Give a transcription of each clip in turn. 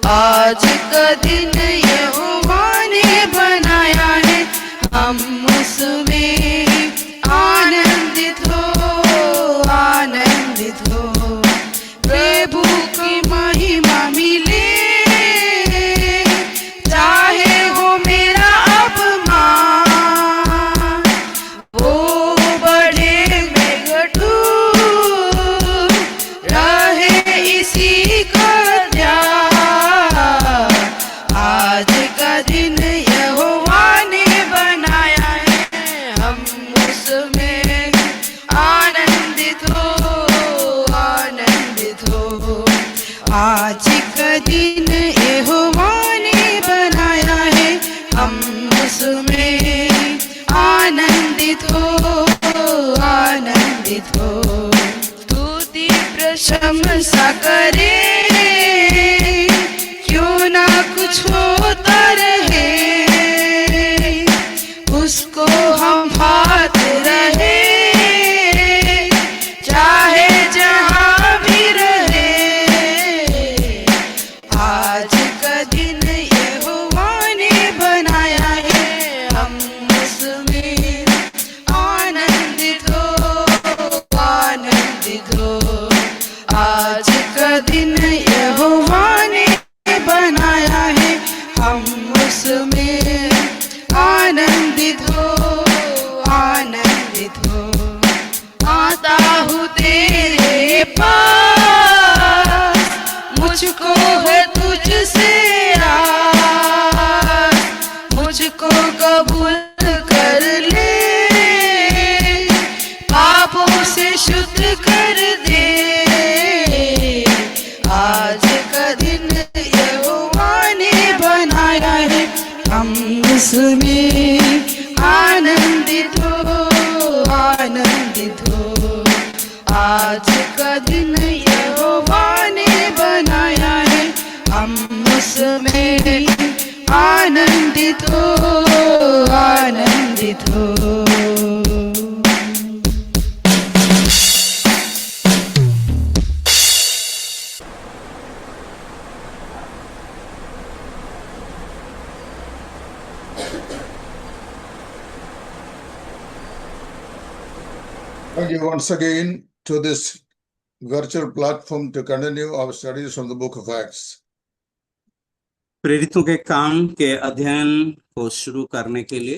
आज का दिन यहोवा ने बनाया है, हम उसमें आनंदित हो, आनंदित हो। प्रभु की महिमा मिले, चाहे हो मेरा अपमान, वो बढ़े मैं घटूं, रहे इसी का ध्यान। आज का दिन यहोवा ने बनाया है, हम उसमें आनंदित हो, आनंदित हो। आज का दिन यहोवा ने बनाया है, हम उसमें आनंदित हो, आनंदित हो। स्तुति प्रशंसा करे, क्यों ना कुछ होता रहे, उसको हम हाथ रहे, चाहे जहां भी रहे। आज का दिन यहोवा ने बनाया है, हम उसमें आनंदित हो, आनंदित हो। आज का दिन यहोवा ने बनाया है, हम उसमें आनंदित हो, आनंदित हो। आता हूँ तेरे पास, मुझको है तुझसे आस, मुझको कबूल कर ले, पापों से शुद्ध कर दे। आज का दिन यहोवा ने बनाया है, हम उसमें आनंदित हो, आनंदित हो। आज का दिन यहोवा ने बनाया है, हम उसमें आनंदित हो, आनंदित हो। Thank you once again to this virtual platform to continue our studies from the book of Acts. प्रेरितों के काम के अध्ययन को शुरू करने के लिए,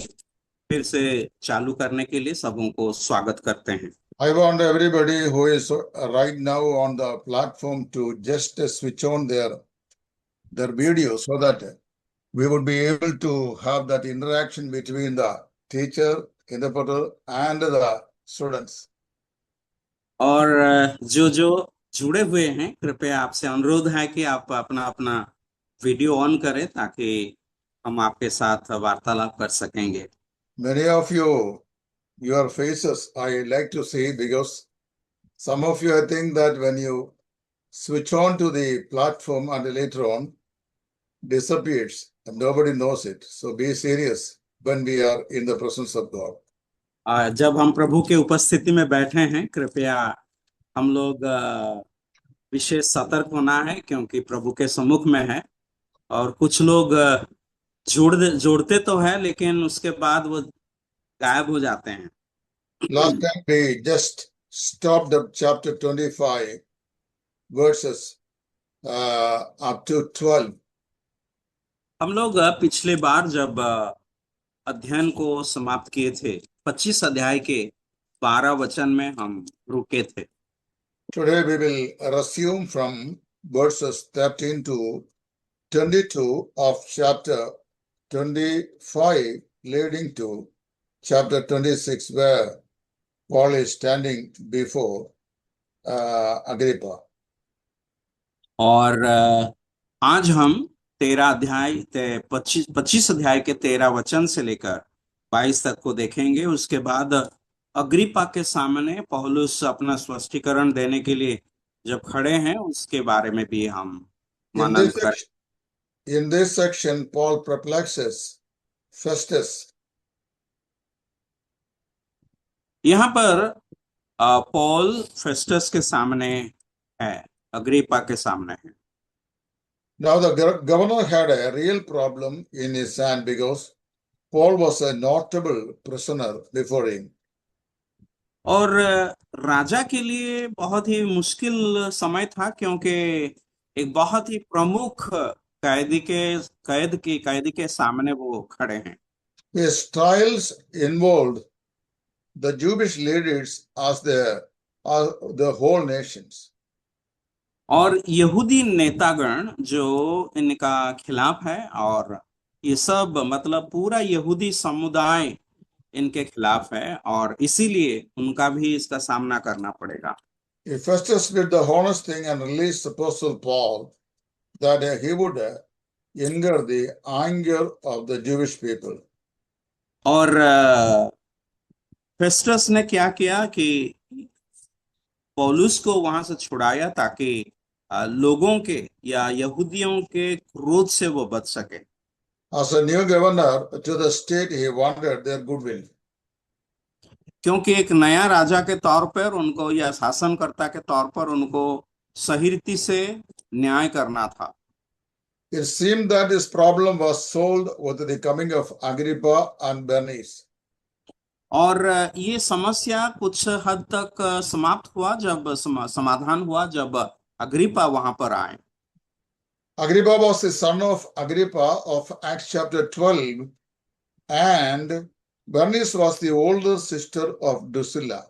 फिर से चालू करने के लिए सबों को स्वागत करते हैं। I want everybody who is right now on the platform to just switch on their video so that we would be able to have that interaction between the teacher, interpreter and the students. और जो जो जुड़े हुए हैं, कृपया आपसे अनुरोध है कि आप अपना अपना वीडियो ऑन करें ताकि हम आपके साथ वार्तालाप कर सकेंगे। Many of you, your faces I like to see, because some of you I think that when you switch on to the platform and later on disappears and nobody knows it. So be serious when we are in the presence of God. जब हम प्रभु के उपस्थिति में बैठे हैं, कृपया हम लोग विशेष सतर्क होना है, क्योंकि प्रभु के सम्मुख में है और कुछ लोग जोड़ते तो है लेकिन उसके बाद वो गायब हो जाते हैं। Last time we just stopped at chapter 25 verses up to 12. हम लोग पिछले बार जब अध्ययन को समाप्त किए थे, 25 अध्याय के 12 वचन में हम रुके थे। Today we will resume from verses 13 to 22 of chapter 25 leading to chapter 26 where Paul is standing before Agrippa. और आज हम 25 अध्याय के 13 वचन से लेकर 22 तक को देखेंगे। उसके बाद अग्रिप्पा के सामने पौलुस अपना स्पष्टीकरण देने के लिए जब खड़े हैं, उसके बारे में भी हम मनन करें। In this section, Paul perplexes Festus. यहाँ पर पॉल फेस्टस के सामने है, अग्रिप्पा के सामने है। Now the governor had a real problem in his hand because Paul was a notable prisoner before him. और राजा के लिए बहुत ही मुश्किल समय था, क्योंकि एक बहुत ही प्रमुख कैदी के सामने वो खड़े हैं। His trials involved the Jewish leaders as the whole nations. और यहूदी नेतागण जो इनका खिलाफ है, और ये सब मतलब पूरा यहूदी समुदाय इनके खिलाफ है, और इसीलिए उनका भी इसका सामना करना पड़ेगा। If Festus did the honest thing and released Apostle Paul, that he would anger the anger of the Jewish people. और फेस्टस ने क्या किया कि पौलुस को वहां से छुड़ाया, ताकि लोगों के या यहूदियों के क्रोध से वो बच सके। As a new governor to the state, he wanted their goodwill. क्योंकि एक नया राजा के तौर पर उनको, या शासनकर्ता के तौर पर उनको सही रीति से न्याय करना था। It seemed that this problem was solved with the coming of Agrippa and Bernice. और ये समस्या कुछ हद तक समाप्त हुआ जब समाधान हुआ जब अग्रिप्पा वहां पर आए। Agrippa was the son of Agrippa of Acts chapter 12, and Bernice was the older sister of Drusilla.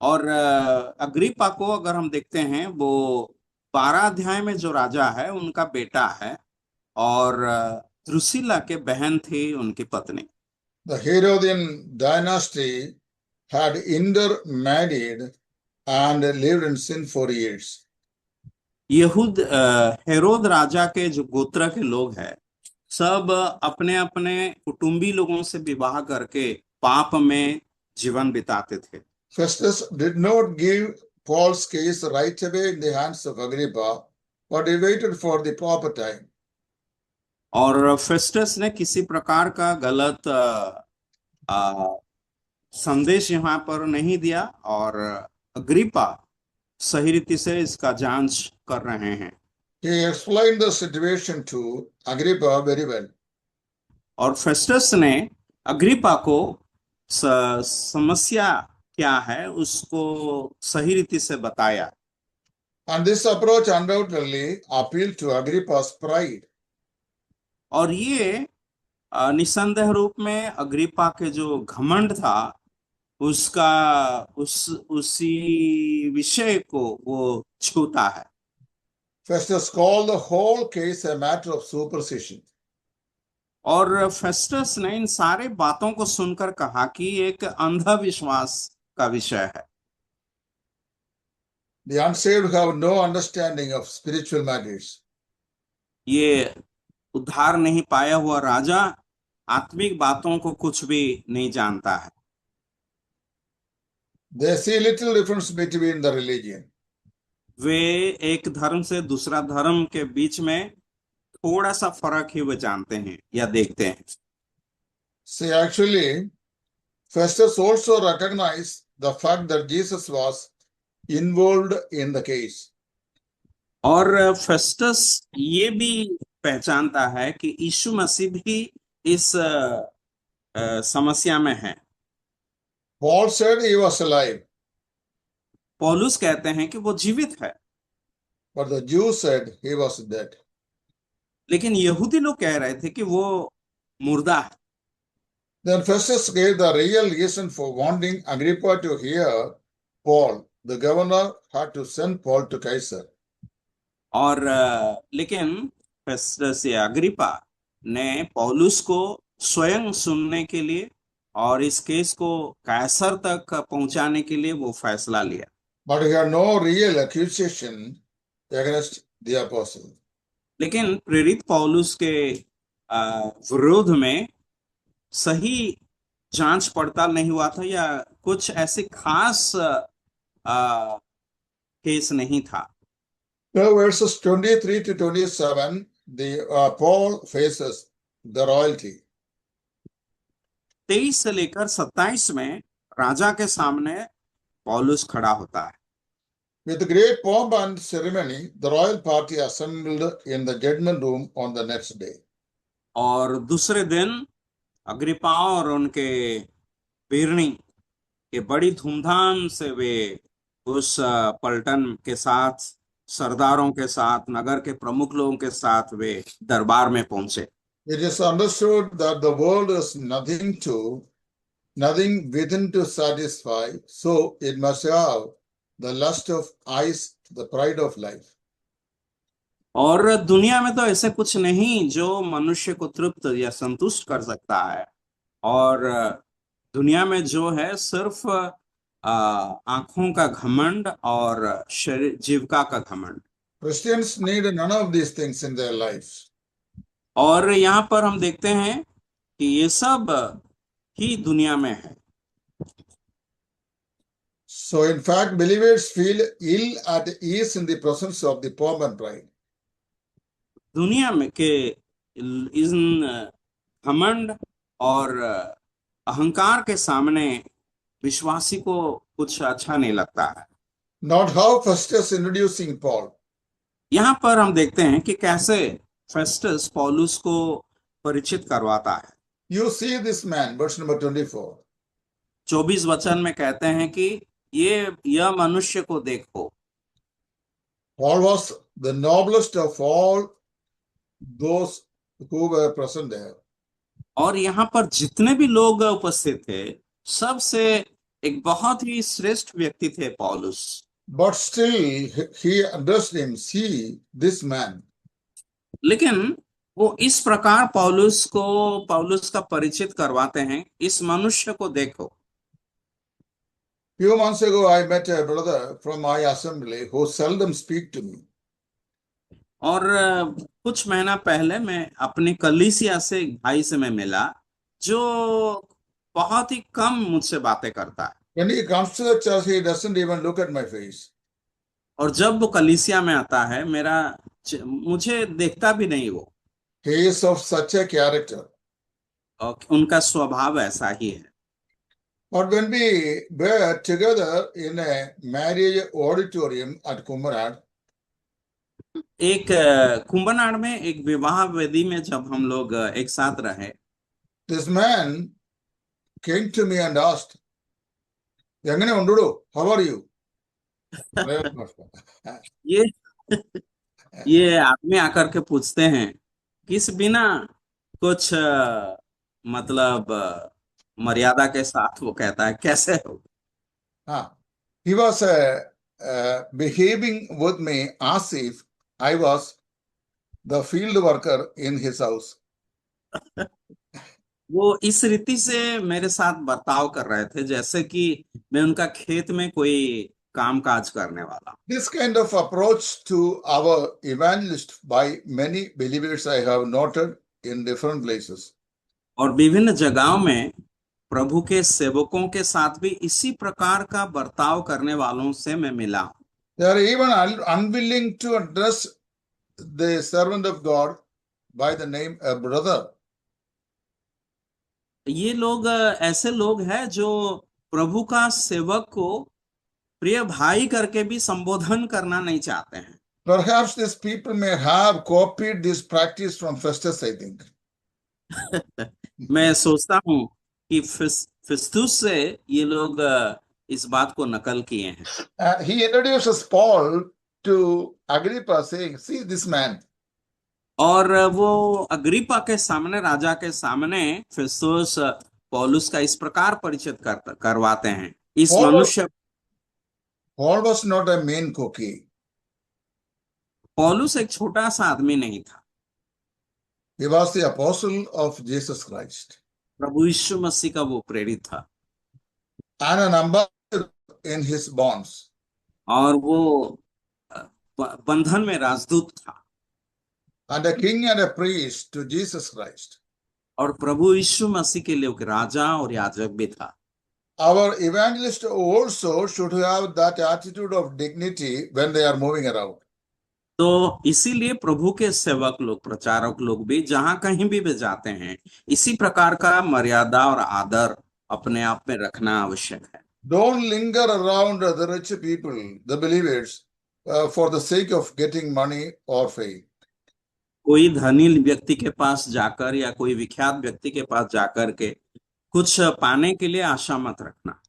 और अग्रिप्पा को अगर हम देखते हैं, वो 12 अध्याय में जो राजा है उनका बेटा है, और द्रुसिला के बहन थी उनकी पत्नी। The Herodian dynasty had intermarried and lived in sin for years. Herod राजा के जो गोत्र के लोग हैं, सब अपने अपने कुटुंबी लोगों से विवाह करके पाप में जीवन बिताते थे। Festus did not give Paul's case right away in the hands of Agrippa, but he waited for the proper time. और फेस्टस ने किसी प्रकार का गलत संदेश यहाँ पर नहीं दिया, और अग्रिप्पा सही रीति से इसका जांच कर रहे हैं। He explained the situation to Agrippa very well. और फेस्टस ने अग्रिप्पा को समस्या क्या है उसको सही रीति से बताया। And this approach undoubtedly appealed to Agrippa's pride. और ये निसंदेह रूप में अग्रिप्पा के जो घमंड था उसका उसी विषय को वो छूता है। Festus called the whole case a matter of superstition. और फेस्टस ने इन सारे बातों को सुनकर कहा कि एक अंधविश्वास का विषय है। The unsaved have no understanding of spiritual matters. ये उद्धार नहीं पाया हुआ राजा आत्मिक बातों को कुछ भी नहीं जानता है। They see little difference between the religion. वे एक धर्म से दूसरा धर्म के बीच में थोड़ा सा फर्क ही वो जानते हैं या देखते हैं। See, actually, Festus also recognized the fact that Jesus was involved in the case. और फेस्टस ये भी पहचानता है कि यीशु मसीह भी इस समस्या में है। Paul said he was alive, पौलुस कहते हैं कि वो जीवित है, but the Jews said he was dead. लेकिन यहूदी लोग कह रहे थे कि वो मुर्दा है। Then Festus gave the real reason for wanting Agrippa to hear Paul. The governor had to send Paul to Caesar. और लेकिन फेस्टस या अग्रिप्पा ने पौलुस को स्वयं सुनने के लिए और इस केस को कैसर तक पहुंचाने के लिए वो फैसला लिया। But he had no real accusation against the apostle. लेकिन प्रेरित पौलुस के विरोध में सही जांच पड़ताल नहीं हुआ था, या कुछ ऐसे खास केस नहीं था। Now, verses 23 to 27, Paul faces the royalty. 23 से लेकर 27 में राजा के सामने पौलुस खड़ा होता है। With great pomp and ceremony, the royal party assembled in the judgment room on the next day. और दूसरे दिन अग्रिप्पा और उनके बीरनी के बड़ी धूमधाम से वे उस पलटन के साथ, सरदारों के साथ, नगर के प्रमुख लोगों के साथ वे दरबार में पहुंचे। It is understood that the world is nothing within to satisfy, so it must have the lust of eyes, the pride of life. और दुनिया में तो ऐसे कुछ नहीं जो मनुष्य को तृप्त या संतुष्ट कर सकता है, और दुनिया में जो है सिर्फ आंखों का घमंड और शरीर जीविका का घमंड। Christians need none of these things in their lives. और यहाँ पर हम देखते हैं कि ये सब ही दुनिया में है। So in fact, believers feel ill at ease in the presence of the pomp and pride. दुनिया में के इन घमंड और अहंकार के सामने विश्वासी को कुछ अच्छा नहीं लगता है। Not how Festus introducing Paul. यहाँ पर हम देखते हैं कि कैसे फेस्टस पौलुस को परिचित करवाता है। You see this man, verse number 24. 24 वचन में कहते हैं कि यह मनुष्य को देखो। Paul was the noblest of all those who were present there. और यहाँ पर जितने भी लोग उपस्थित थे, सबसे एक बहुत ही श्रेष्ठ व्यक्ति थे पौलुस। But still he addressed him, see this man. लेकिन वो इस प्रकार पौलुस का परिचित करवाते हैं, इस मनुष्य को देखो। Few months ago, I met a brother from my assembly who seldom speak to me. और कुछ महीना पहले मैं अपनी कलीसिया से एक भाई से मैं मिला जो बहुत ही कम मुझसे बातें करता है। When he comes to the church, he doesn't even look at my face. और जब वो कलीसिया में आता है, मुझे देखता भी नहीं वो। He is of such a character. और उनका स्वभाव ऐसा ही है। But when we were together in a marriage auditorium at Kumarad, एक कुंभनाड़ में एक विवाह वेदी में जब हम लोग एक साथ रहे, this man came to me and asked, "Yangane undudu? How are you?" ये ये आदमी आकर के पूछते हैं किस बिना कुछ मतलब मर्यादा के साथ वो कहता है कैसे हो। He was behaving with me as if I was the field worker in his house. वो इस रीति से मेरे साथ बर्ताव कर रहे थे जैसे कि मैं उनका खेत में कोई काम काज करने वाला। This kind of approach to our evangelist by many believers I have noted in different places. और विभिन्न जगहों में प्रभु के सेवकों के साथ भी इसी प्रकार का बर्ताव करने वालों से मैं मिला। They are even unwilling to address the servant of God by the name a brother. ये लोग ऐसे लोग हैं जो प्रभु का सेवक को प्रिय भाई करके भी संबोधन करना नहीं चाहते हैं। Perhaps these people may have copied this practice from Festus, I think. मैं सोचता हूँ कि फिस्तुस से ये लोग इस बात को नकल किए हैं। He introduces Paul to Agrippa saying, "See this man." और वो अग्रिप्पा के सामने, राजा के सामने फिस्तुस पौलुस का इस प्रकार परिचित करवाते हैं। इस मनुष्य Paul was not a mean cookie. पौलुस एक छोटा सा आदमी नहीं था। He was the apostle of Jesus Christ प्रभु यीशु मसीह का वो प्रेरित था and an ambassador in his bonds. और वो बंधन में राजदूत था And a king and a priest to Jesus Christ. और प्रभु यीशु मसीह के लिए एक राजा और याजक भी था। Our evangelists also should have that attitude of dignity when they are moving around. तो इसीलिए प्रभु के सेवक लोग, प्रचारक लोग भी जहां कहीं भी वे जाते हैं, इसी प्रकार का मर्यादा और आदर अपने आप में रखना आवश्यक है। Don't linger around the rich people, the believers, for the sake of getting money or fame. कोई धनी व्यक्ति के पास जाकर या कोई विख्यात व्यक्ति के पास जाकर के कुछ पाने के लिए आशा मत रखना।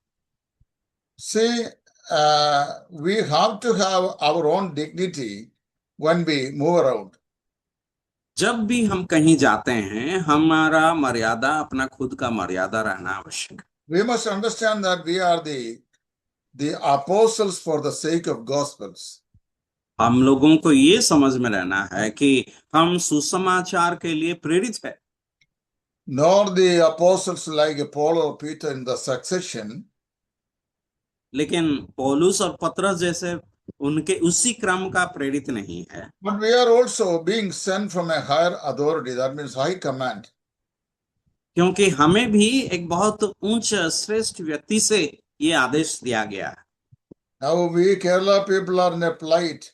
See, we have to have our own dignity when we move around. जब भी हम कहीं जाते हैं हमारा मर्यादा, अपना खुद का मर्यादा रहना आवश्यक है। We must understand that we are the apostles for the sake of gospels. हम लोगों को ये समझ में रहना है कि हम सुसमाचार के लिए प्रेरित है, Nor the apostles like Paul or Peter in the succession, लेकिन पौलुस और पतरस जैसे उनके उसी क्रम का प्रेरित नहीं है। but we are also being sent from a higher authority, that means high command. क्योंकि हमें भी एक बहुत उच्च श्रेष्ठ व्यक्ति से ये आदेश दिया गया है। Now we Kerala people are in a plight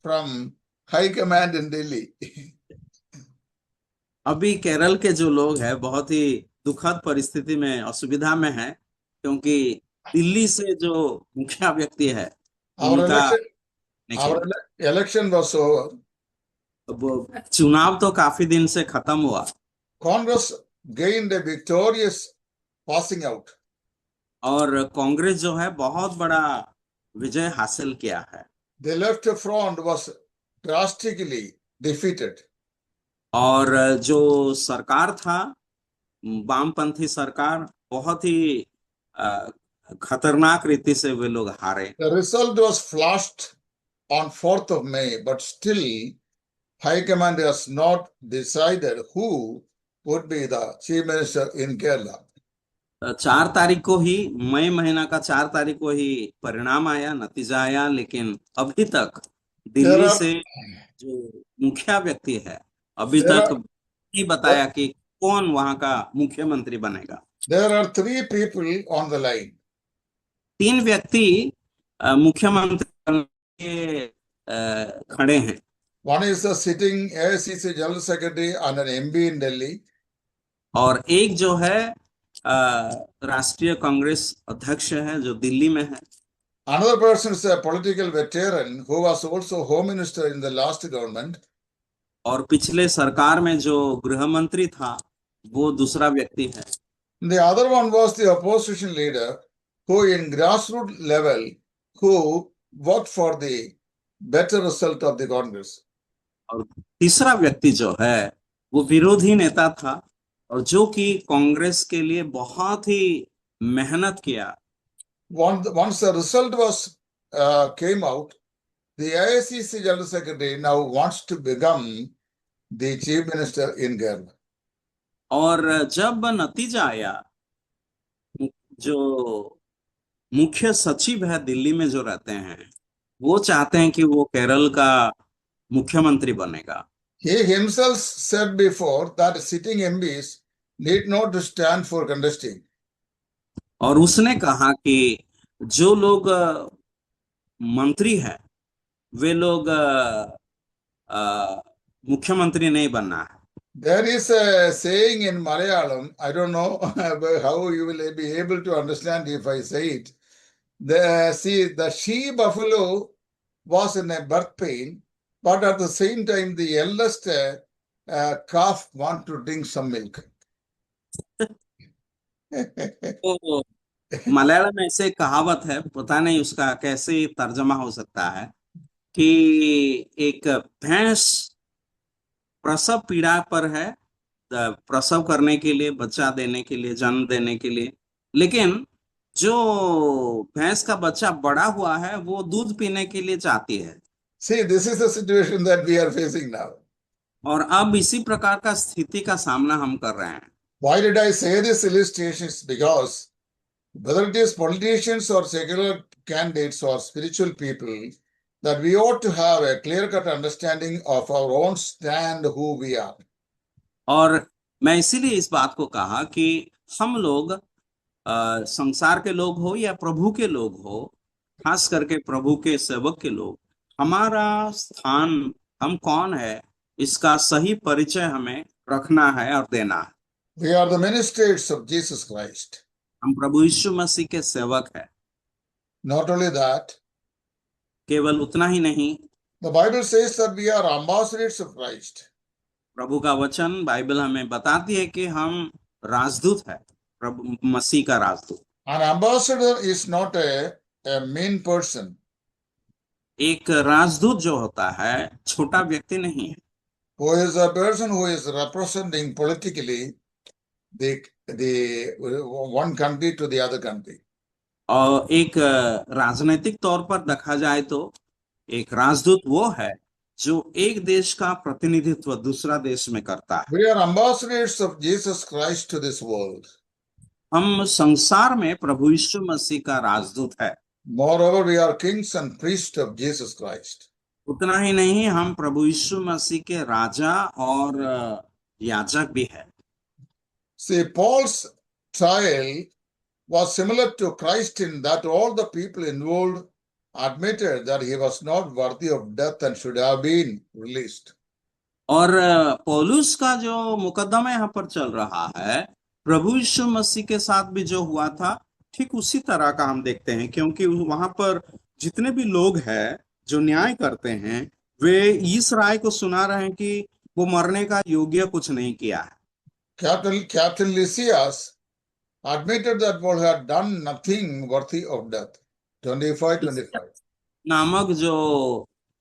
from high command in Delhi. अभी केरल के जो लोग हैं बहुत ही दुखद परिस्थिति में, असुविधा में है, क्योंकि दिल्ली से जो मुखिया व्यक्ति है Our उनका election was over. वो चुनाव तो काफी दिन से खत्म हुआ, Congress gained a victorious passing out. और कांग्रेस जो है बहुत बड़ा विजय हासिल किया है। The left front was drastically defeated. और जो सरकार था, वामपंथी सरकार, बहुत ही खतरनाक रीति से वे लोग हारे। The result was flashed on 4th of May, but still High Command has not decided who would be the Chief Minister in Kerala. 4 तारीख को ही, मई महीना का 4 तारीख को ही परिणाम आया, नतीजा आया, लेकिन अभी तक दिल्ली से जो मुखिया व्यक्ति है अभी तक नहीं बताया कि कौन वहां का मुख्यमंत्री बनेगा। There are 3 people on the line. 3 व्यक्ति मुख्यमंत्री बनने के खड़े हैं। One is the sitting AICC General Secretary and an MB in Delhi. और एक जो है राष्ट्रीय कांग्रेस अध्यक्ष है जो दिल्ली में है। Another person is a political veteran who was also Home Minister in the last government. और पिछले सरकार में जो गृह मंत्री था वो दूसरा व्यक्ति है। The other one was the opposition leader who in grassroots level who worked for the better result of the Congress. और तीसरा व्यक्ति जो है वो विरोधी नेता था और जो कि कांग्रेस के लिए बहुत ही मेहनत किया। Once the result was came out, the AICC General Secretary now wants to become the Chief Minister in Kerala. और जब नतीजा आया, जो मुख्य सचिव है दिल्ली में जो रहते हैं वो चाहते हैं कि वो केरल का मुख्यमंत्री बनेगा। He himself said before that sitting MPs need not to stand for contesting. और उसने कहा कि जो लोग मंत्री हैं वे लोग मुख्यमंत्री नहीं बनना है। There is a saying in Malayalam, I don't know how you will be able to understand if I say it. The she buffalo was in a birth pain, but at the same time the eldest calf want to drink some milk. तो मलयालम में ऐसे कहावत है, पता नहीं उसका कैसे तर्जमा हो सकता है, कि एक भैंस प्रसव पीड़ा पर है, प्रसव करने के लिए, बच्चा देने के लिए, जन्म देने के लिए, लेकिन जो भैंस का बच्चा बड़ा हुआ है वो दूध पीने के लिए चाहती है। See, this is the situation that we are facing now. और अब इसी प्रकार का स्थिति का सामना हम कर रहे हैं। Why did I say this illustrations? Because whether it is politicians or secular candidates or spiritual people, that we ought to have a clear-cut understanding of our own stand, who we are. और मैं इसीलिए इस बात को कहा कि हम लोग संसार के लोग हो या प्रभु के लोग हो, खास करके प्रभु के सेवक के लोग, हमारा स्थान, हम कौन है, इसका सही परिचय हमें रखना है और देना है। We are the ministers of Jesus Christ. हम प्रभु यीशु मसीह के सेवक हैं। Not only that, केवल उतना ही नहीं, the Bible says that we are ambassadors of Christ. प्रभु का वचन बाइबल हमें बताती है कि हम राजदूत है, प्रभु मसीह का राजदूत। An ambassador is not a mean person. एक राजदूत जो होता है छोटा व्यक्ति नहीं है, Who is a person who is representing politically the one country to the other country. और एक राजनीतिक तौर पर देखा जाए तो एक राजदूत वो है जो एक देश का प्रतिनिधित्व दूसरा देश में करता है। We are ambassadors of Jesus Christ to this world. हम संसार में प्रभु यीशु मसीह का राजदूत है। Moreover, we are kings and priests of Jesus Christ. उतना ही नहीं, हम प्रभु यीशु मसीह के राजा और याजक भी है। See, Paul's trial was similar to Christ in that all the people involved admitted that he was not worthy of death and should have been released. और पौलुस का जो मुकदमा यहाँ पर चल रहा है, प्रभु यीशु मसीह के साथ भी जो हुआ था ठीक उसी तरह का हम देखते हैं, क्योंकि वहां पर जितने भी लोग हैं जो न्याय करते हैं वे इस राय को सुना रहे हैं कि वो मरने का योग्य कुछ नहीं किया है। Captain Lysias admitted that Paul had done nothing worthy of death. 25. नामक जो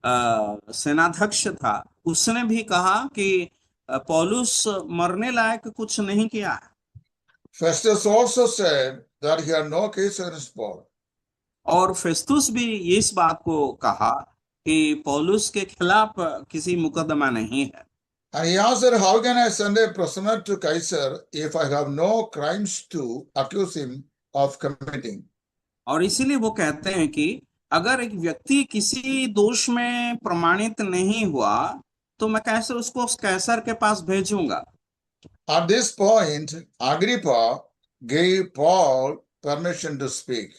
सेनाध्यक्ष था उसने भी कहा कि पौलुस मरने लायक कुछ नहीं किया है। Festus also said that he had no case against Paul. और फेस्तुस भी इस बात को कहा कि पौलुस के खिलाफ किसी मुकदमा नहीं है। And he answered, how can I send a prisoner to Caesar if I have no crimes to accuse him of committing? और इसीलिए वो कहते हैं कि अगर एक व्यक्ति किसी दोष में प्रमाणित नहीं हुआ तो मैं कैसे उसको कैसर के पास भेजूंगा। At this point, Agrippa gave Paul permission to speak.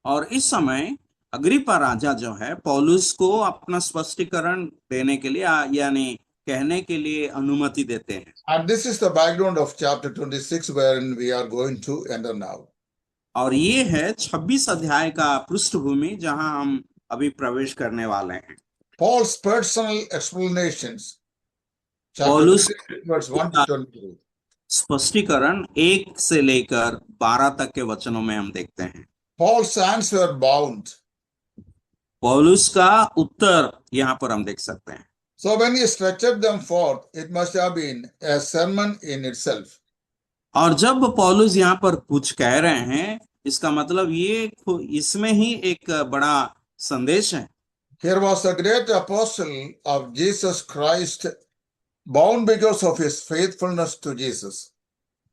और इस समय अग्रिप्पा राजा जो है पौलुस को अपना स्पष्टीकरण देने के लिए यानी कहने के लिए अनुमति देते हैं। And this is the background of chapter 26 wherein we are going to enter now. और ये है 26 अध्याय का पृष्ठभूमि जहां हम अभी प्रवेश करने वाले हैं। Paul's personal explanations. पौलुस Verse 1 to 23. स्पष्टीकरण 1 से लेकर 12 तक के वचनों में हम देखते हैं। Paul's hands were bound. पौलुस का उत्तर यहाँ पर हम देख सकते हैं। So when he stretched them forth, it must have been a sermon in itself. और जब पौलुस यहाँ पर कुछ कह रहे हैं इसका मतलब ये इसमें ही एक बड़ा संदेश है। Here was a great apostle of Jesus Christ bound because of his faithfulness to Jesus.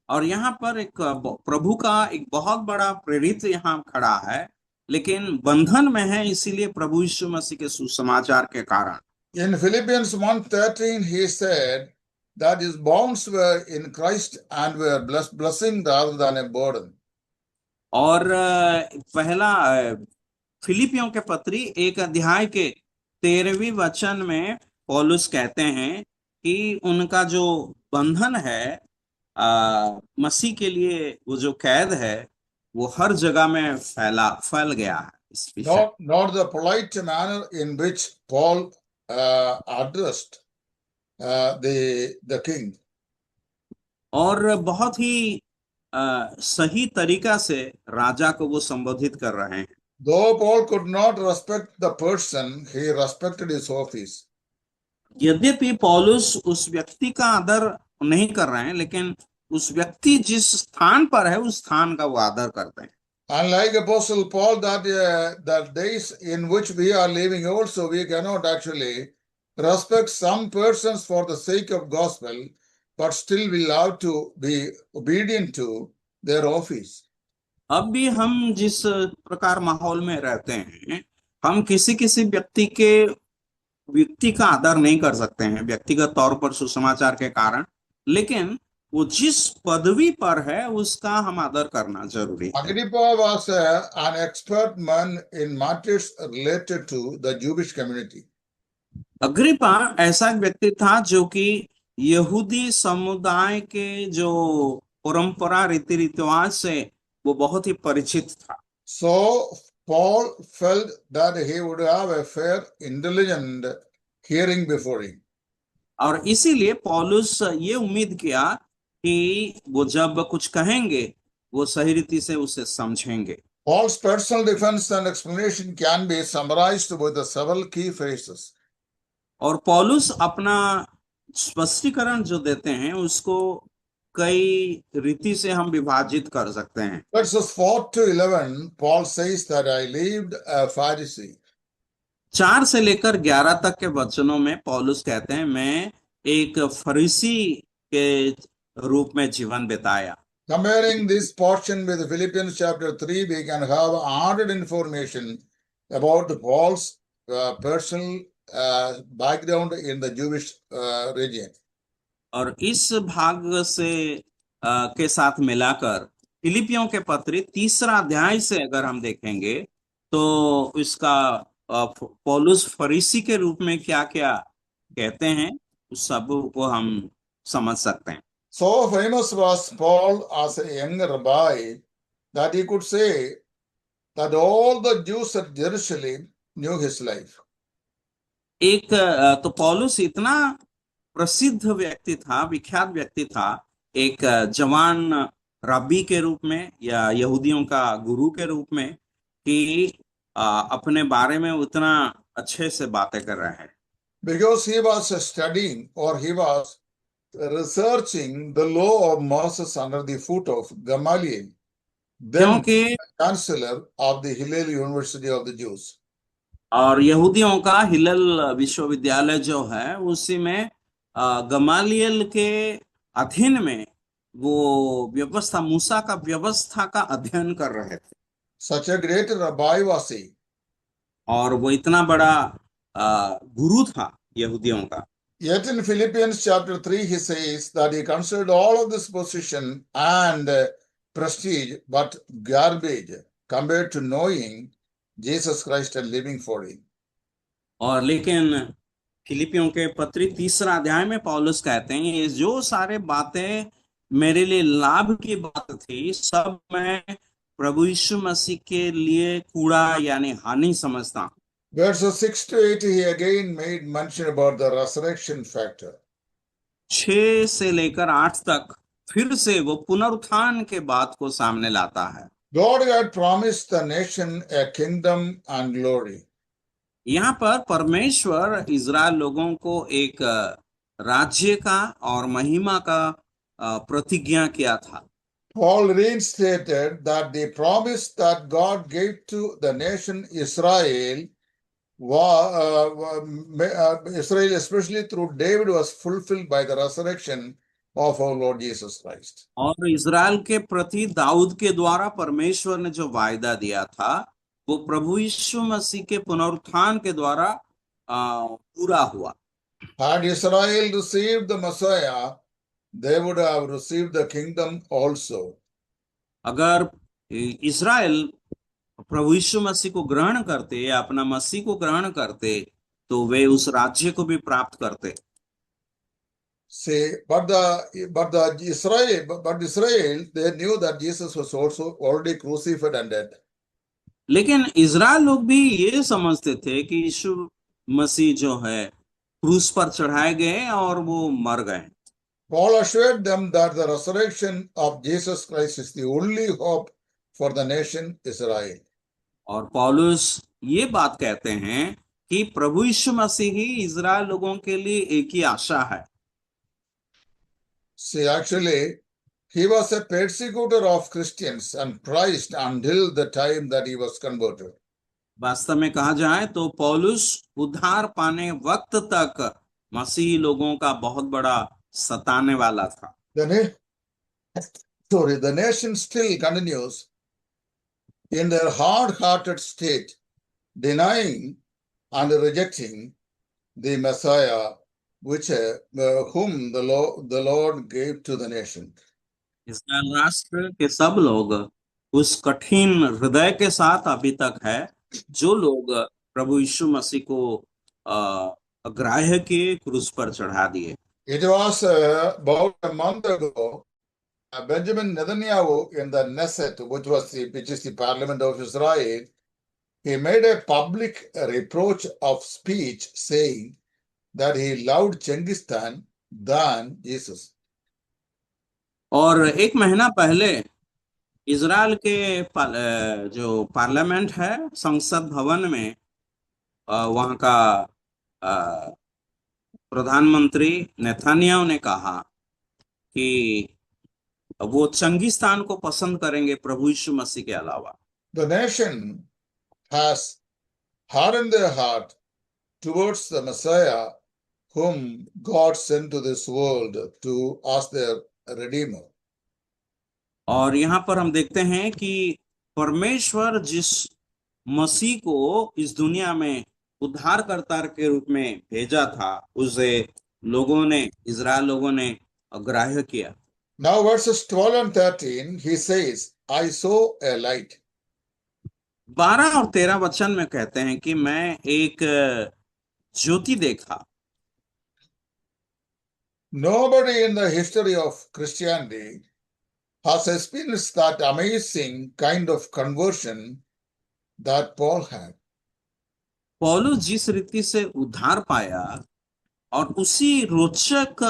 और यहाँ पर एक प्रभु का एक बहुत बड़ा प्रेरित यहाँ खड़ा है, लेकिन बंधन में है इसीलिए प्रभु यीशु मसीह के सुसमाचार के कारण। In Philippians 1:13 he said that his bonds were in Christ and were blessing rather than a burden. और पहला फिलिपियों के पत्री 1 अध्याय के 13वें वचन में पौलुस कहते हैं कि उनका जो बंधन है मसीह के लिए, वो जो कैद है वो हर जगह में फैल गया है। Not the polite manner in which Paul addressed the king. और बहुत ही सही तरीका से राजा को वो संबोधित कर रहे हैं। Though Paul could not respect the person, he respected his office. यद्यपि पौलुस उस व्यक्ति का आदर नहीं कर रहे हैं, लेकिन उस व्यक्ति जिस स्थान पर है उस स्थान का वो आदर करते हैं। Unlike Apostle Paul, that days in which we are living also, we cannot actually respect some persons for the sake of gospel, but still we have to be obedient to their office. अब भी हम जिस प्रकार माहौल में रहते हैं, हम किसी व्यक्ति का आदर नहीं कर सकते हैं व्यक्तिगत तौर पर सुसमाचार के कारण, लेकिन वो जिस पदवी पर है उसका हम आदर करना जरूरी है। Agrippa was an expert man in matters related to the Jewish community. Agrippa ऐसा व्यक्ति था जो कि यहूदी समुदाय के जो परंपरा रीति रिवाज से वो बहुत ही परिचित था। So Paul felt that he would have a fair, intelligent hearing before him. और इसीलिए पौलुस ये उम्मीद किया कि वो जब कुछ कहेंगे वो सही रीति से उसे समझेंगे। Paul's personal defense and explanation can be summarized with the several key phrases. और पौलुस अपना स्पष्टीकरण जो देते हैं उसको कई रीति से हम विभाजित कर सकते हैं। Verses 4 to 11, Paul says that I lived a Pharisee. 4 से लेकर 11 तक के वचनों में पौलुस कहते हैं मैं एक फरीसी के रूप में जीवन बिताया। Comparing this portion with Philippians chapter 3, we can have added information about Paul's personal background in the Jewish region. और इस भाग से के साथ मिलाकर फिलिपियों के पत्री 3 अध्याय से अगर हम देखेंगे तो इसका पौलुस फरीसी के रूप में क्या क्या कहते हैं उस सब को हम समझ सकते हैं। So famous was Paul as a young rabbi that he could say that all the Jews at Jerusalem knew his life. एक तो पौलुस इतना प्रसिद्ध व्यक्ति था, विख्यात व्यक्ति था, एक जवान रब्बी के रूप में या यहूदियों का गुरु के रूप में कि अपने बारे में उतना अच्छे से बातें कर रहे हैं। Because he was studying or he was researching the law of Moses under the foot of Gamaliel, then क्योंकि chancellor of the Hillel University of the Jews. और यहूदियों का हिलल विश्वविद्यालय जो है उसी में गमालियल के अधीन में वो व्यवस्था मूसा का व्यवस्था का अध्ययन कर रहे थे। Such a great rabbi was he. और वो इतना बड़ा गुरु था यहूदियों का। Yet in Philippians chapter 3 he says that he considered all of this position and prestige but garbage compared to knowing Jesus Christ and living for him. और लेकिन फिलिपियों के पत्री 3 अध्याय में पौलुस कहते हैं ये जो सारे बातें मेरे लिए लाभ की बात थी सब मैं प्रभु यीशु मसीह के लिए कूड़ा यानी हानि समझता हूं। Verses 6 to 8 he again made mention about the resurrection factor. 6 से लेकर 8 तक फिर से वो पुनरुत्थान के बात को सामने लाता है। God had promised the nation a kingdom and glory. यहाँ पर परमेश्वर इज़राइल लोगों को एक राज्य का और महिमा का प्रतिज्ञा किया था। Paul reinstated that the promise that God gave to the nation Israel, Israel especially through David, was fulfilled by the resurrection of our Lord Jesus Christ. और इज़राइल के प्रति दाऊद के द्वारा परमेश्वर ने जो वायदा दिया था वो प्रभु यीशु मसीह के पुनरुत्थान के द्वारा पूरा हुआ। Had Israel received the Messiah, they would have received the kingdom also. अगर इज़राइल प्रभु यीशु मसीह को ग्रहण करते या अपना मसीह को ग्रहण करते तो वे उस राज्य को भी प्राप्त करते। See, but Israel, they knew that Jesus was also already crucified and dead. लेकिन इज़राइल लोग भी ये समझते थे कि यीशु मसीह जो है क्रूस पर चढ़ाए गए और वो मर गए। Paul assured them that the resurrection of Jesus Christ is the only hope for the nation Israel. और पौलुस ये बात कहते हैं कि प्रभु यीशु मसीह ही इज़राइल लोगों के लिए एक ही आशा है। See, actually, he was a persecutor of Christians and Christ until the time that he was converted. वास्तव में कहा जाए तो पौलुस उद्धार पाने वक्त तक मसीही लोगों का बहुत बड़ा सताने वाला था। The nation still continues in their hard-hearted state, denying and rejecting the Messiah, which whom the Lord gave to the nation. इस्राएल राष्ट्र के सब लोग उस कठिन हृदय के साथ अभी तक है जो लोग प्रभु यीशु मसीह को अग्राह्य किए क्रूस पर चढ़ा दिए। It was about a month ago, Benjamin Netanyahu in the Knesset, which is the parliament of Israel, he made a public reproach of speech, saying that he loved Genghis Khan than Jesus. और एक महीना पहले Israel के जो parliament है, संसद भवन में वहाँ का अ, प्रधानमंत्री नेथानियाहू ने कहा कि वो चंगिस्तान को पसंद करेंगे प्रभु यीशु मसीह के अलावा। The nation has hardened their heart towards the Messiah whom God sent to this world to as their Redeemer. और यहाँ पर हम देखते हैं कि परमेश्वर जिस मसीह को इस दुनिया में उद्धारकर्ता के रूप में भेजा था, उसे इजराइल लोगों ने अग्राह्य किया। Now verses 12 and 13, he says, I saw a light. 12 और 13 वचन में कहते हैं कि मैं एक ज्योति देखा। Nobody in the history of Christianity has experienced that amazing kind of conversion that Paul had. पौलुस जिस रीति से उद्धार पाया और उसी रोचक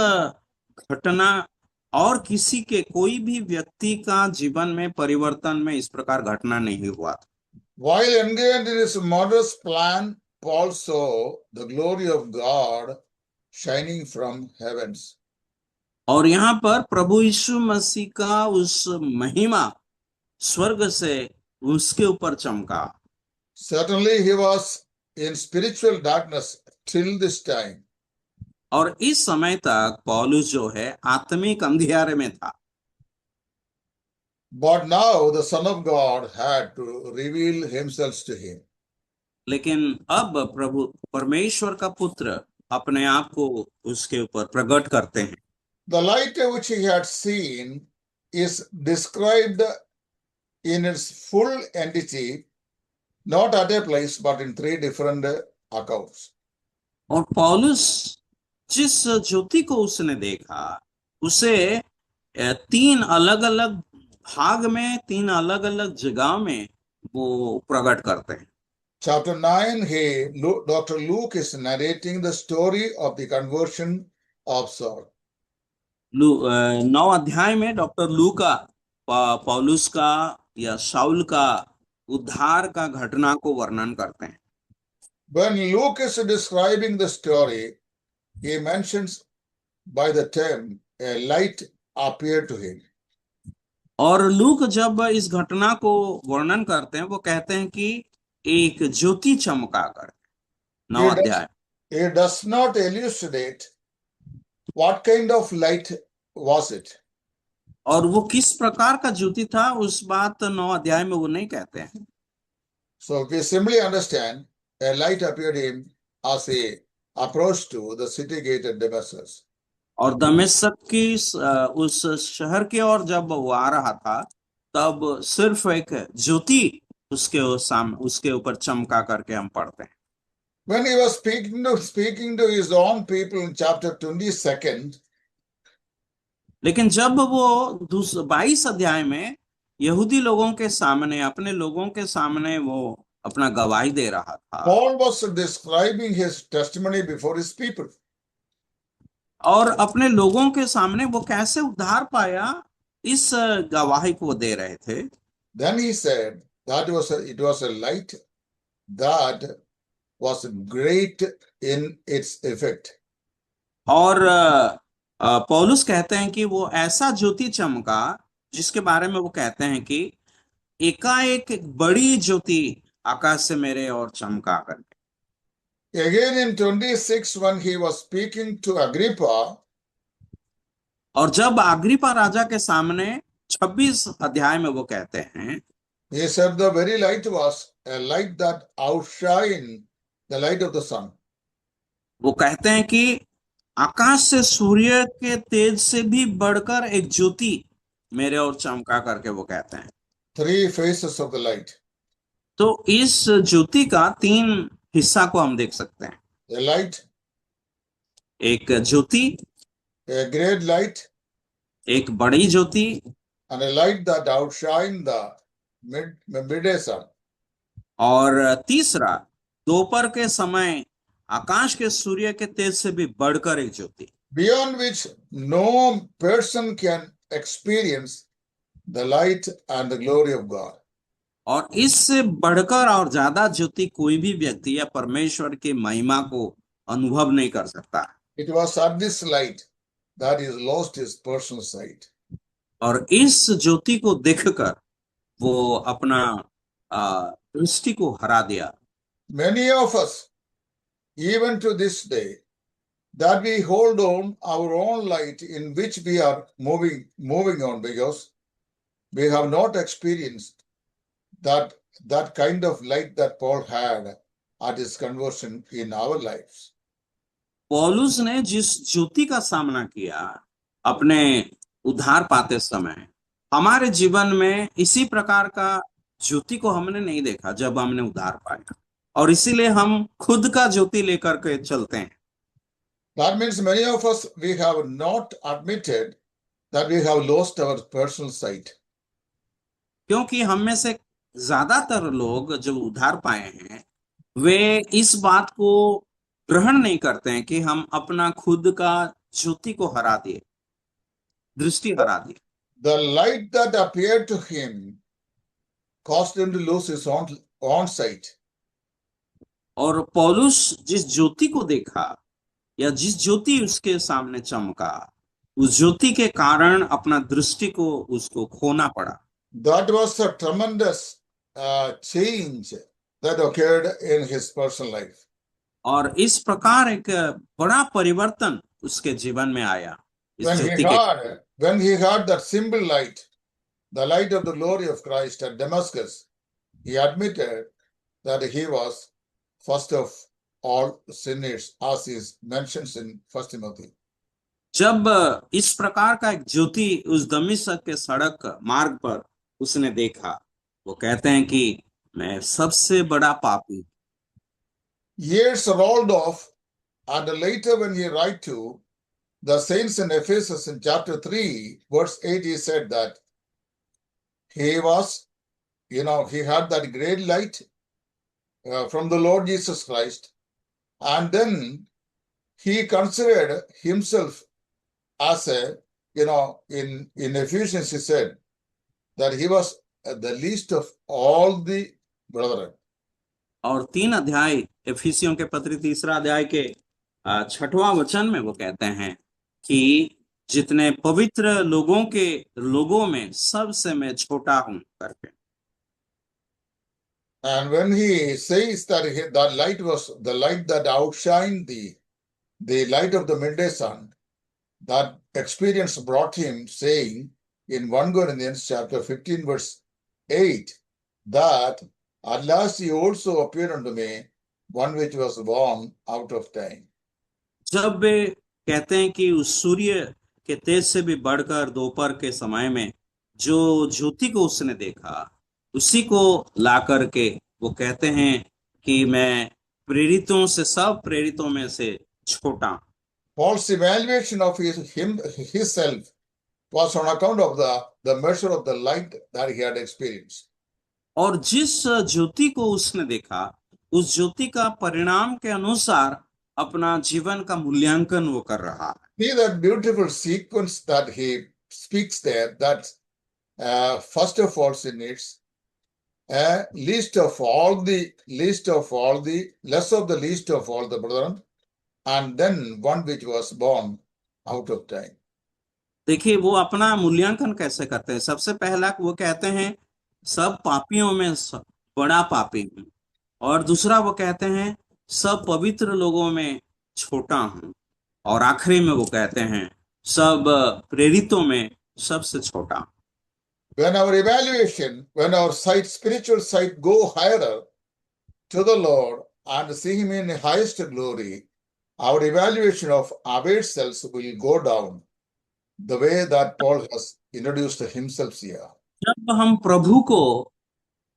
घटना और किसी के कोई भी व्यक्ति का जीवन में परिवर्तन में इस प्रकार घटना नहीं हुआ। While engaged in his murderous plan, Paul saw the glory of God shining from heavens. और यहाँ पर प्रभु यीशु मसीह का उस महिमा स्वर्ग से उसके ऊपर चमका। Certainly he was in spiritual darkness till this time. और इस समय तक पौलुस जो है आत्मिक अंधियारे में था। But now the Son of God had to reveal himself to him. लेकिन अब प्रभु परमेश्वर का पुत्र अपने आप को उसके ऊपर प्रकट करते हैं। The light which he had seen is described in its full entity, not at a place, but in 3 different accounts. और पौलुस जिस ज्योति को उसने देखा उसे 3 अलग अलग भाग में, 3 अलग अलग जगह में वो प्रकट करते हैं। Chapter 9, Dr. Luke is narrating the story of the conversion of Saul. 9 अध्याय में डॉक्टर लूका पौलुस का या शाऊल का उद्धार का घटना को वर्णन करते हैं। When Luke is describing the story, he mentions by the term a light appeared to him. और लूक जब इस घटना को वर्णन करते हैं वो कहते हैं कि एक ज्योति चमका कर। 9 अध्याय। It does not elucidate what kind of light was it. और वो किस प्रकार का ज्योति था उस बात 9 अध्याय में वो नहीं कहते हैं। So we simply understand a light appeared him as he approached to the city gate at Damascus. और दमिश्क की उस शहर की ओर जब वो आ रहा था तब सिर्फ एक ज्योति उसके ऊपर चमका करके हम पढ़ते हैं। When he was speaking to his own people in chapter 22, लेकिन जब वो 22 अध्याय में यहूदी लोगों के सामने, अपने लोगों के सामने वो अपना गवाही दे रहा था, Paul was describing his testimony before his people. और अपने लोगों के सामने वो कैसे उद्धार पाया इस गवाही को दे रहे थे। Then he said that it was a light that was great in its effect. और पौलुस कहते हैं कि वो ऐसा ज्योति चमका जिसके बारे में वो कहते हैं कि एकाएक एक बड़ी ज्योति आकाश से मेरे और चमका करके। Again in 26, when he was speaking to Agrippa, और जब अग्रिप्पा राजा के सामने 26 अध्याय में वो कहते हैं, he said the very light was a light that outshined the light of the sun. वो कहते हैं कि आकाश से सूर्य के तेज से भी बढ़कर एक ज्योति मेरे और चमका करके वो कहते हैं। 3 faces of the light. तो इस ज्योति का 3 हिस्सा को हम देख सकते हैं। A light, एक ज्योति, a great light, एक बड़ी ज्योति, and a light that outshined the midday sun. और तीसरा, दोपहर के समय आकाश के सूर्य के तेज से भी बढ़कर एक ज्योति, beyond which no person can experience the light and the glory of God. और इससे बढ़कर और ज्यादा ज्योति कोई भी व्यक्ति या परमेश्वर की महिमा को अनुभव नहीं कर सकता। It was at this light that he lost his personal sight. और इस ज्योति को देखकर वो अपना दृष्टि को हरा दिया। Many of us, even to this day, that we hold on our own light in which we are moving on, because we have not experienced that kind of light that Paul had at his conversion in our lives. पौलुस ने जिस ज्योति का सामना किया अपने उद्धार पाते समय, हमारे जीवन में इसी प्रकार का ज्योति को हमने नहीं देखा जब हमने उद्धार पाया, और इसीलिए हम खुद का ज्योति लेकर के चलते हैं। That means many of us, we have not admitted that we have lost our personal sight. क्योंकि हम में से ज्यादातर लोग जो उद्धार पाए हैं वे इस बात को ग्रहण नहीं करते हैं कि हम अपना खुद का ज्योति को हरा दिए, दृष्टि हरा दिए। The light that appeared to him caused him to lose his own sight. और पौलुस जिस ज्योति को देखा या जिस ज्योति उसके सामने चमका, उस ज्योति के कारण अपना दृष्टि को उसको खोना पड़ा। That was a tremendous change that occurred in his personal life. और इस प्रकार एक बड़ा परिवर्तन उसके जीवन में आया इस ज्योति के। When he had that simple light, the light of the glory of Christ at Damascus, he admitted that he was first of all sinners, as is mentioned in 1 Timothy. जब इस प्रकार का एक ज्योति उस दमिश्क के सड़क मार्ग पर उसने देखा, वो कहते हैं कि मैं सबसे बड़ा पापी। Years rolled off, and later when he write to the saints in Ephesus in chapter 3, verse 8, he said that he was, he had that great light from the Lord Jesus Christ, and then he considered himself as in Ephesians, he said that he was the least of all the brethren. और 3 अध्याय एफिसियों के पत्र 3 अध्याय के 6वां वचन में वो कहते हैं कि जितने पवित्र लोगों में सबसे मैं छोटा हूं करके। And when he says that that light was the light that outshined the light of the midday sun, that experience brought him saying in 1 Corinthians chapter 15 verse 8 that at last he also appeared unto me, one which was born out of time. जब वे कहते हैं कि उस सूर्य के तेज से भी बढ़कर दोपहर के समय में जो ज्योति को उसने देखा, उसी को ला करके वो कहते हैं कि मैं सब प्रेरितों में से छोटा। Paul's evaluation of himself was on account of the measure of the light that he had experienced. और जिस ज्योति को उसने देखा, उस ज्योति का परिणाम के अनुसार अपना जीवन का मूल्यांकन वो कर रहा है। See that beautiful sequence that he speaks there, that first of all sinners, least of the least of all the brethren, and then one which was born out of time. देखिए वो अपना मूल्यांकन कैसे करते हैं। सबसे पहला वो कहते हैं सब पापियों में बड़ा पापी हूं, और दूसरा वो कहते हैं सब पवित्र लोगों में छोटा हूं, और आखिरी में वो कहते हैं सब प्रेरितों में सबसे छोटा। When our spiritual sight go higher to the Lord and see him in highest glory, our evaluation of ourselves will go down the way that Paul has introduced himself here. जब हम प्रभु को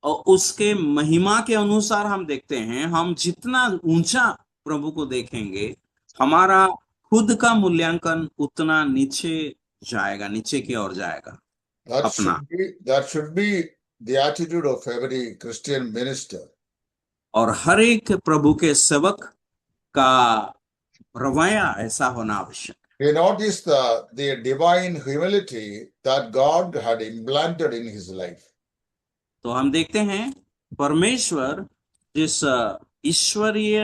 और उसके महिमा के अनुसार हम देखते हैं, हम जितना ऊंचा प्रभु को देखेंगे, हमारा खुद का मूल्यांकन उतना नीचे जाएगा, नीचे की ओर जाएगा। That should be the attitude of every Christian minister. और हर एक प्रभु के सेवक का रवैया ऐसा होना आवश्यक है। We notice the divine humility that God had implanted in his life. तो हम देखते हैं परमेश्वर जिस ईश्वरीय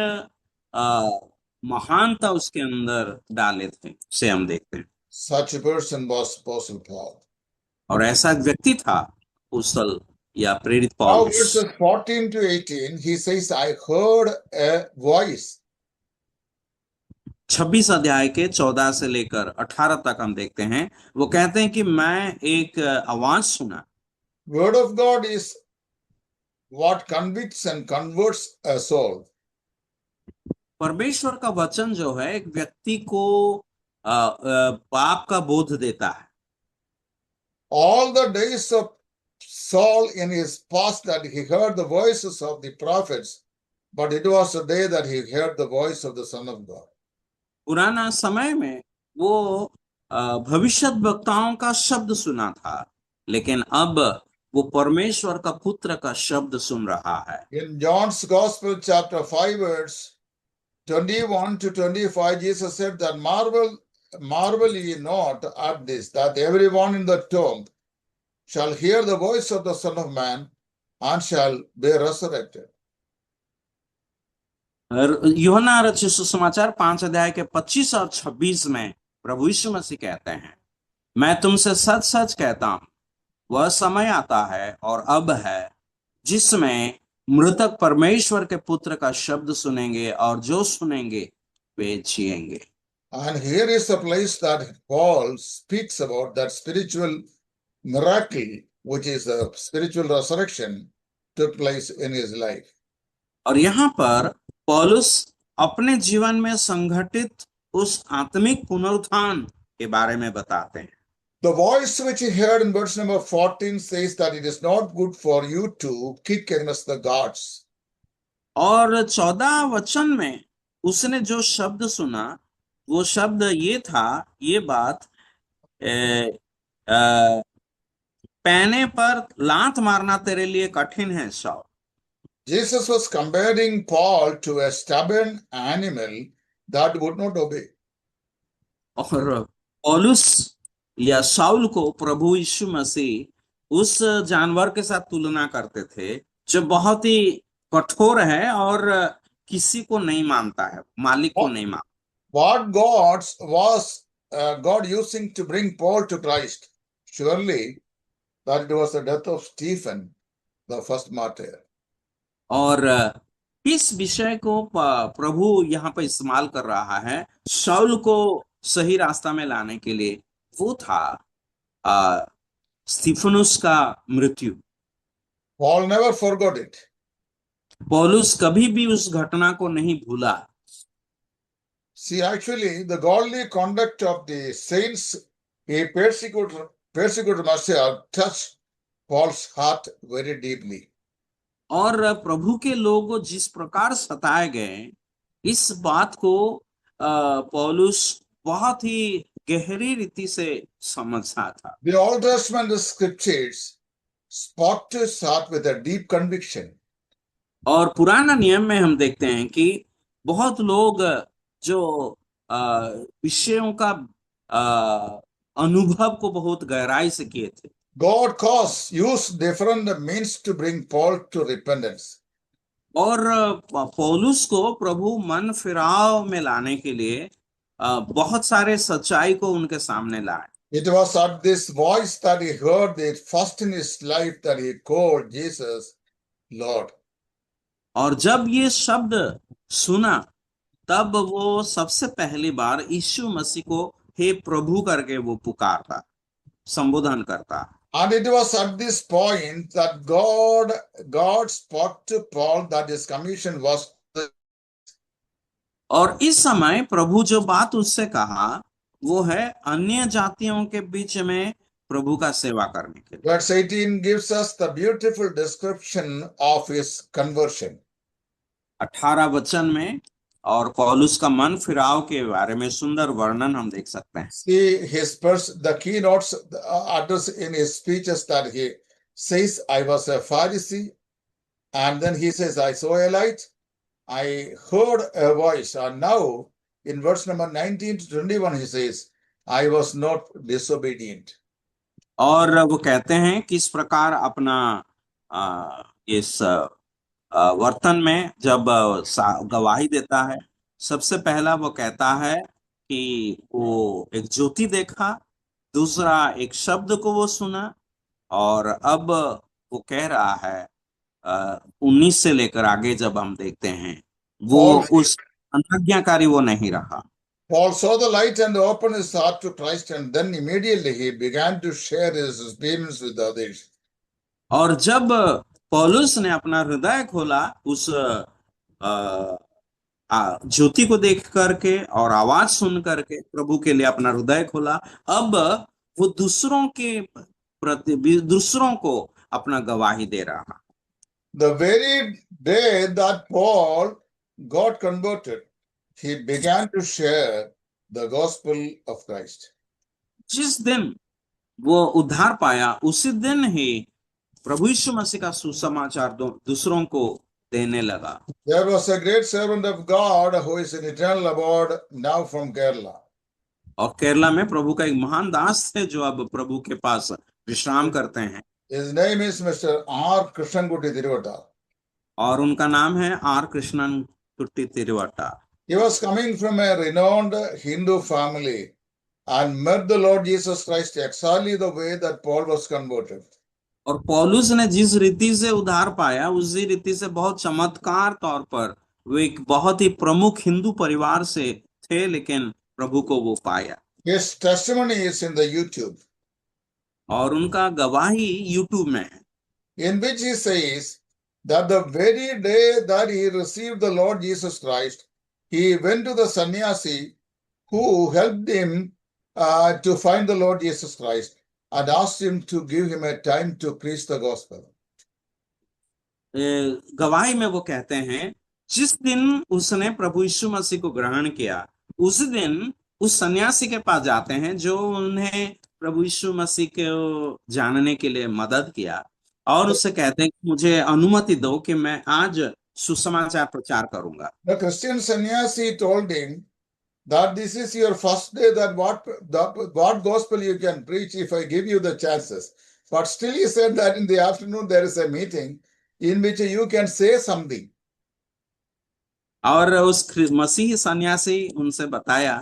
महानता उसके अंदर डाले थे उसे हम देखते हैं। Such a person was Apostle Paul. और ऐसा एक व्यक्ति था अपोस्तल या प्रेरित Now, पौलुस। verses 14 to 18, he says, I heard a voice. 26 अध्याय के 14 से लेकर 18 तक हम देखते हैं, वो कहते हैं कि मैं एक आवाज सुना। Word of God is what convicts and converts a soul. परमेश्वर का वचन जो है एक व्यक्ति को पाप का बोध देता है। All the days of Saul in his past that he heard the voices of the prophets, but it was the day that he heard the voice of the Son of God. पुराना समय में वो भविष्य वक्ताओं का शब्द सुना था, लेकिन अब वो परमेश्वर का पुत्र का शब्द सुन रहा है। In John's Gospel, chapter 5, verse 21 to 25, Jesus said that marvel ye not at this, that everyone in the tomb shall hear the voice of the Son of Man and shall be resurrected. यूहन्ना रचित सुसमाचार 5 अध्याय के 25 और 26 में प्रभु यीशु मसीह कहते हैं, मैं तुमसे सच सच कहता हूं, वह समय आता है और अब है जिसमें मृतक परमेश्वर के पुत्र का शब्द सुनेंगे और जो सुनेंगे वे जिएंगे। And here is a place that Paul speaks about that spiritual miracle, which is a spiritual resurrection, took place in his life. और यहाँ पर पौलुस अपने जीवन में संघटित उस आत्मिक पुनरुत्थान के बारे में बताते हैं। The voice which he heard in verse number 14 says that it is not good for you to kick against the gods. और 14 वचन में उसने जो शब्द सुना वो शब्द ये था, ये बात पैने पर लात मारना तेरे लिए कठिन है शाऊल। Jesus was comparing Paul to a stubborn animal that would not obey. और पौलुस या शाऊल को प्रभु यीशु मसीह उस जानवर के साथ तुलना करते थे जो बहुत ही कठोर है और किसी को नहीं मानता है, मालिक को नहीं मानता। What was God using to bring Paul to Christ? Surely that it was the death of Stephen, the first martyr. और इस विषय को प्रभु यहाँ पर इस्तेमाल कर रहा है शाऊल को सही रास्ता में लाने के लिए, वो था स्टीफनुस का मृत्यु। Paul never forgot it. पौलुस कभी भी उस घटना को नहीं भूला। See, actually, the godly conduct of the saints, he persecuted Messiah, touched Paul's heart very deeply. और प्रभु के लोग जिस प्रकार सताए गए, इस बात को पौलुस बहुत ही गहरी रीति से समझता था। The Old Testament scriptures spoke to his heart with a deep conviction. और पुराना नियम में हम देखते हैं कि बहुत लोग जो विषयों का अनुभव को बहुत गहराई से किए थे। God used different means to bring Paul to repentance. और पौलुस को प्रभु मन फिराव में लाने के लिए बहुत सारे सच्चाई को उनके सामने लाए। It was at this voice that he heard the first in his life that he called Jesus Lord. और जब ये शब्द सुना तब वो सबसे पहली बार यीशु मसीह को हे प्रभु करके वो पुकारता, संबोधन करता। And it was at this point that God spoke to Paul that his commission was. और इस समय प्रभु जो बात उससे कहा वो है अन्य जातियों के बीच में प्रभु का सेवा करने के लिए। Verse 18 gives us the beautiful description of his conversion. 18 वचन में और पौलुस का मन फिराव के बारे में सुंदर वर्णन हम देख सकते हैं। See the keynotes address in his speeches that he says, I was a Pharisee And then he says, I saw a light, I heard a voice. And now in verse number 19 to 21, he says, I was not disobedient. और वो कहते हैं कि इस प्रकार अपना इस वर्तन में जब गवाही देता है, सबसे पहला वो कहता है कि वो एक ज्योति देखा, दूसरा एक शब्द को वो सुना, और अब वो कह रहा है 19 से लेकर आगे जब हम देखते हैं, वो Paul, उस अनाज्ञाकारी वो नहीं रहा। Paul saw the light and opened his heart to Christ, and then immediately he began to share his experience with others. और जब पौलुस ने अपना हृदय खोला उस ज्योति को देख करके और आवाज सुन करके प्रभु के लिए अपना हृदय खोला, अब वो दूसरों के प्रति, दूसरों को अपना गवाही दे रहा। The very day that Paul got converted, he began to share the gospel of Christ. जिस दिन वो उद्धार पाया उसी दिन ही प्रभु यीशु मसीह का सुसमाचार दूसरों को देने लगा। There was a great servant of God who is in eternal abode now from Kerala. और केरला में प्रभु का एक महान दास थे जो अब प्रभु के पास विश्राम करते हैं। His name is Mr. R. Krishnankuti Tiruvata. और उनका नाम है आर कृष्णन कुट्टी तिरुवट्टा। He was coming from a renowned Hindu family and met the Lord Jesus Christ exactly the way that Paul was converted. और पौलुस ने जिस रीति से उद्धार पाया उसी रीति से बहुत चमत्कार तौर पर वो एक बहुत ही प्रमुख हिंदू परिवार से थे, लेकिन प्रभु को वो पाया। His testimony is in the YouTube, और उनका गवाही यूट्यूब में है, in which he says that the very day that he received the Lord Jesus Christ, he went to the sannyasi who helped him to find the Lord Jesus Christ and asked him to give him a time to preach the gospel. गवाही में वो कहते हैं जिस दिन उसने प्रभु यीशु मसीह को ग्रहण किया उस दिन उस सन्यासी के पास जाते हैं जो उन्हें प्रभु यीशु मसीह को जानने के लिए मदद किया, और उससे कहते हैं कि मुझे अनुमति दो कि मैं आज सुसमाचार प्रचार करूंगा। The Christian sannyasi told him that this is your first day, that what gospel you can preach if I give you the chances. But still he said that in the afternoon there is a meeting in which you can say something. और उस मसीही सन्यासी उनसे बताया,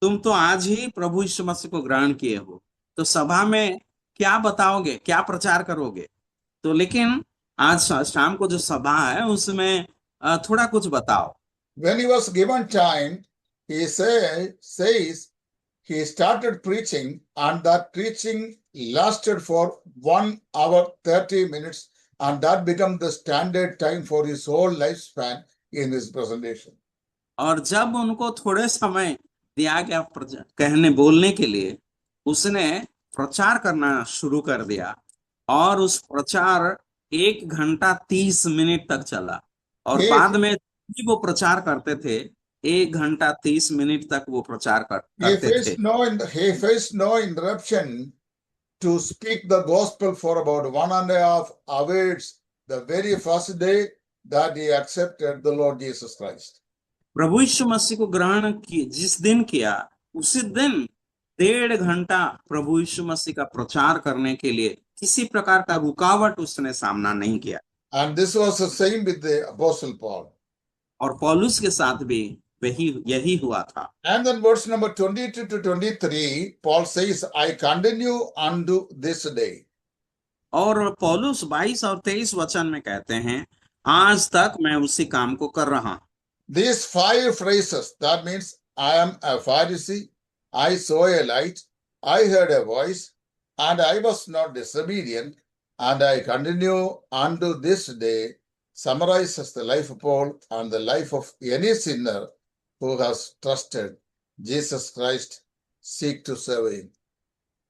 तुम तो आज ही प्रभु यीशु मसीह को ग्रहण किए हो, तो सभा में क्या बताओगे, क्या प्रचार करोगे? तो लेकिन आज शाम को जो सभा है उसमें थोड़ा कुछ बताओ। When he was given time, he says he started preaching, and that preaching lasted for 1 hour 30 minutes, and that became the standard time for his whole lifespan in his presentation. और जब उनको थोड़े समय दिया गया कहने बोलने के लिए, उसने प्रचार करना शुरू कर दिया, और उस प्रचार 1 घंटा 30 मिनट तक चला, और बाद में वो प्रचार करते थे 1 घंटा 30 मिनट तक वो प्रचार करते थे। He faced no interruption to speak the gospel for about 1.5 hours the very first day that he accepted the Lord Jesus Christ. प्रभु यीशु मसीह को ग्रहण जिस दिन किया उसी दिन 1.5 घंटा प्रभु यीशु मसीह का प्रचार करने के लिए किसी प्रकार का रुकावट उसने सामना नहीं किया। And this was the same with the Apostle Paul. और पौलुस के साथ भी यही हुआ था। And then verse number 22 to 23, Paul says, I continue unto this day. और पौलुस 22 और 23 वचन में कहते हैं, आज तक मैं उसी काम को कर रहा हूं। These 5 phrases, that means I am a Pharisee, I saw a light, I heard a voice, and I was not disobedient, and I continue unto this day, summarizes the life of Paul and the life of any sinner who has trusted Jesus Christ, seek to serve him.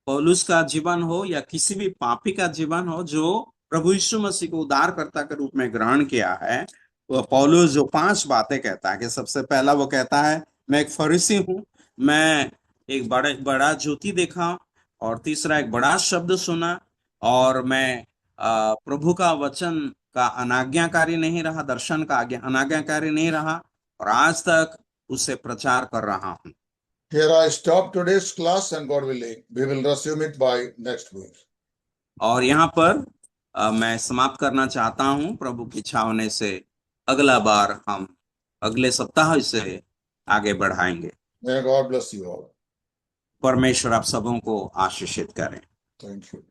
पौलुस का जीवन हो या किसी भी पापी का जीवन हो जो प्रभु यीशु मसीह को उद्धारकर्ता के रूप में ग्रहण किया है, वो पौलुस जो 5 बातें कहता है कि सबसे पहला वो कहता है मैं एक फरीसी हूं, मैं एक बड़ा ज्योति देखा, और तीसरा एक बड़ा शब्द सुना, और मैं प्रभु का वचन का अनाज्ञाकारी नहीं रहा, दर्शन का अनाज्ञाकारी नहीं रहा, और आज तक उसे प्रचार कर रहा हूं। Here I stop today's class, and God willing, we will resume it by next week. और यहाँ पर मैं समाप्त करना चाहता हूं, प्रभु की इच्छा होने से अगला बार हम अगले सप्ताह इसे आगे बढ़ाएंगे। May God bless you all. परमेश्वर आप सबों को आशीषित करें। Thank you.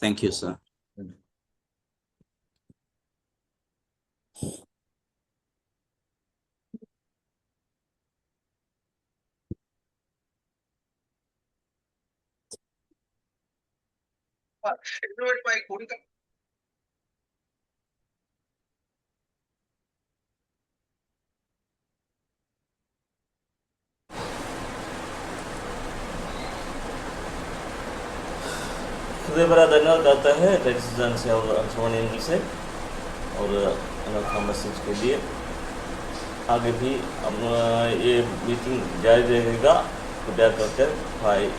Thank you sir. खुदे बड़ा धन्यवाद आता है टेलीविजन से और अंशवाणी इंग्लिश से और अनोखा मैसेज के लिए। आगे भी हम ये मीटिंग जारी रहेगा। खुदा करते भाई।